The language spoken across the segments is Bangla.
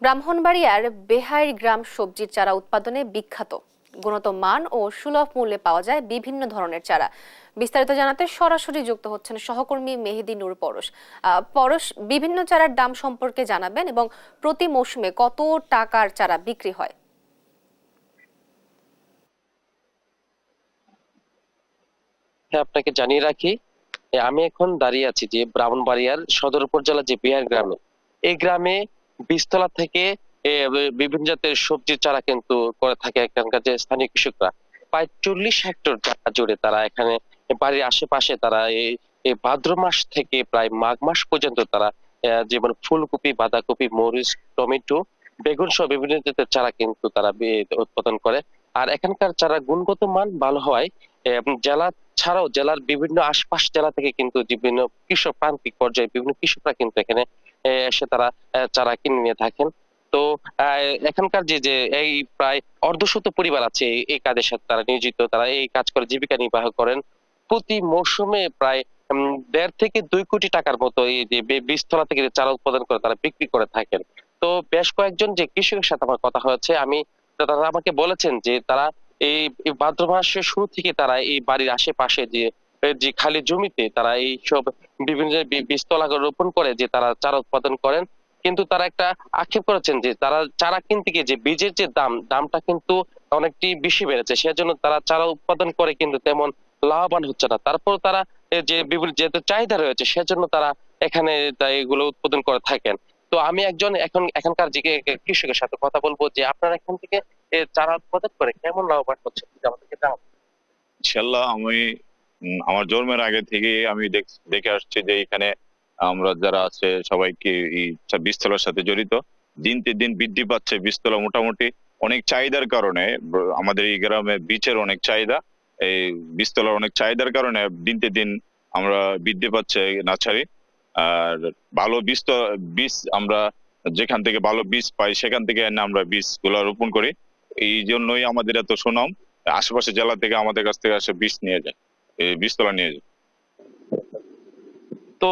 ব্রাহ্মণবাড়িয়ার বেহাই গ্রাম সবজির চারা উৎপাদনে বিখ্যাত। গুণগত মান ও সুলভ মূল্যে পাওয়া যায় বিভিন্ন ধরনের চারা। বিস্তারিত জানাতে সরাসরি যুক্ত হচ্ছেন সহকর্মী মেহেদী নূর পরশ। পরশ, বিভিন্ন চারার দাম সম্পর্কে জানাবেন এবং প্রতি মৌসুমে কত টাকার চারা বিক্রি হয়? হ্যাঁ, আপনাকে জানিয়ে রাখি, আমি এখন দাঁড়িয়ে আছি যে ব্রাহ্মণবাড়িয়ার সদর উপজেলা যে বিহার গ্রামে। এই গ্রামে বীজতলা থেকে বিভিন্ন জাতের সবজির চারা কিন্তু করে থাকে এখানকার যে স্থানীয় কৃষকরা। প্রায় 40 হেক্টর জায়গা জুড়ে তারা এখানে বাড়ির আশেপাশে তারা এই এই ভাদ্র মাস থেকে প্রায় মাঘ মাস পর্যন্ত তারা যেমন ফুলকপি, বাঁধাকপি, মরিচ, টমেটো, বেগুন সহ বিভিন্ন জাতের চারা কিন্তু তারা উৎপাদন করে। আর এখানকার চারা গুণগত মান ভালো হয়। জেলা ছাড়াও জেলার বিভিন্ন আশপাশ জেলা থেকে কিন্তু বিভিন্ন কৃষক প্রান্তিক পর্যায়ে বিভিন্ন কৃষকরা কিন্তু এখানে এসে তারা চারা কিনে নিয়ে থাকেন। তো এখানকার যে যে এই প্রায় অর্ধশত পরিবার আছে এই কাজের সাথে তারা নিয়োজিত, তারা এই কাজ করে জীবিকা নির্বাহ করেন। প্রতি মৌসুমে প্রায় 1.5 থেকে 2 কোটি টাকার মতো এই যে বীজতলা থেকে যে চারা উৎপাদন করে তারা বিক্রি করে থাকেন। তো বেশ কয়েকজন যে কৃষকের সাথে আমার কথা হয়েছে, তারা আমাকে বলেছেন যে তারা এই এই ভাদ্র মাসের শুরু থেকে তারা এই বাড়ির আশেপাশে যে যে খালি জমিতে তারা এই সব বিভিন্ন যে বীজতলা রোপণ করে যে তারা চারা উৎপাদন করেন। কিন্তু তারা একটা আক্ষেপ করেছেন যে তারা চারা কিনতে গিয়ে যে বীজের যে দামটা কিন্তু অনেকটি বেশি বেড়েছে, সেজন্য তারা চারা উৎপাদন করে কিন্তু তেমন লাভবান হচ্ছে না। তারপর তারা যে বিভিন্ন যেহেতু চাহিদা রয়েছে সেজন্য তারা এখানে এগুলো উৎপাদন করে থাকেন। তো আমি একজন এখানকার যে কৃষকের সাথে কথা বলবো যে আপনারা এখান থেকে চারা উৎপাদন করে কেমন লাভবান হচ্ছে, যদি আমাদেরকে জানান। ইনশাল্লাহ আমি আমার জন্মের আগে থেকে আমি দেখে আসছি যে এখানে আমরা যারা আছে সবাইকে এই বীজতলার সাথে জড়িত। দিনকে দিন বৃদ্ধি পাচ্ছে বীজতলা, মোটামুটি অনেক চাহিদার কারণে আমাদের এই গ্রামে বীজের অনেক চাহিদা। এই বীজতলার অনেক চাহিদার কারণে দিনকে দিন আমরা বৃদ্ধি পাচ্ছে নার্সারি। আর ভালো বীজ আমরা যেখান থেকে ভালো বীজ পাই সেখান থেকে এনে আমরা বীজ গুলা রোপণ করি। এই জন্যই আমাদের এত সুনাম। আশেপাশে জেলা থেকে আমাদের কাছ থেকে আসে বীজ নিয়ে যায়, এই বীজতলা নিয়ে যায়। তো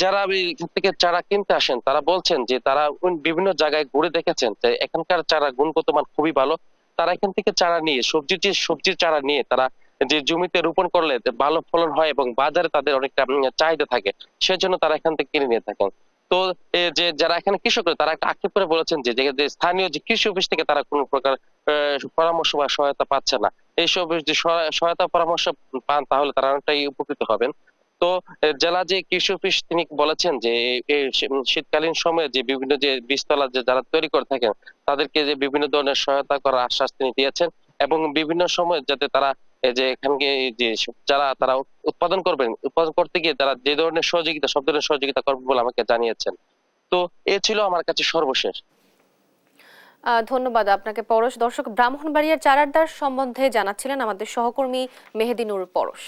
যারা এখান থেকে চারা কিনতে আসেন তারা বলছেন যে তারা বিভিন্ন জায়গায় ঘুরে দেখেছেন যে এখানকার চারা গুণগত মান খুবই ভালো। তারা এখান থেকে চারা নিয়ে সবজির চারা নিয়ে তারা যে জমিতে রোপণ করলে ভালো ফলন হয় এবং বাজারে তাদের অনেকটা চাহিদা থাকে, সেজন্য তারা এখান থেকে কিনে নিয়ে থাকেন। তো যে যারা এখানে কৃষক তারা একটা আক্ষেপ করে বলেছেন যে যে স্থানীয় যে কৃষি অফিস থেকে তারা কোনো প্রকার পরামর্শ বা সহায়তা পাচ্ছে না। এইসব যে সহায়তা পরামর্শ পান তাহলে তারা অনেকটাই উপকৃত হবেন। তো জেলা যে কৃষি অফিস তিনি বলেছেন যে এই শীতকালীন সময়ে যে বিভিন্ন যে বীজতলা যে যারা তৈরি করে থাকেন তাদেরকে যে বিভিন্ন ধরনের সহায়তা করার আশ্বাস তিনি দিয়েছেন এবং বিভিন্ন সময় যাতে তারা এই যে এখানকে যে যারা তারা উৎপাদন করতে গিয়ে তারা যে ধরনের সহযোগিতা সব ধরনের সহযোগিতা করবে বলে আমাকে জানিয়েছেন। তো এ ছিল আমার কাছে সর্বশেষ। ধন্যবাদ আপনাকে পরশ। দর্শক, ব্রাহ্মণবাড়িয়ার চারার দার সম্বন্ধে জানাচ্ছিলেন আমাদের সহকর্মী মেহেদী নূর পরশ।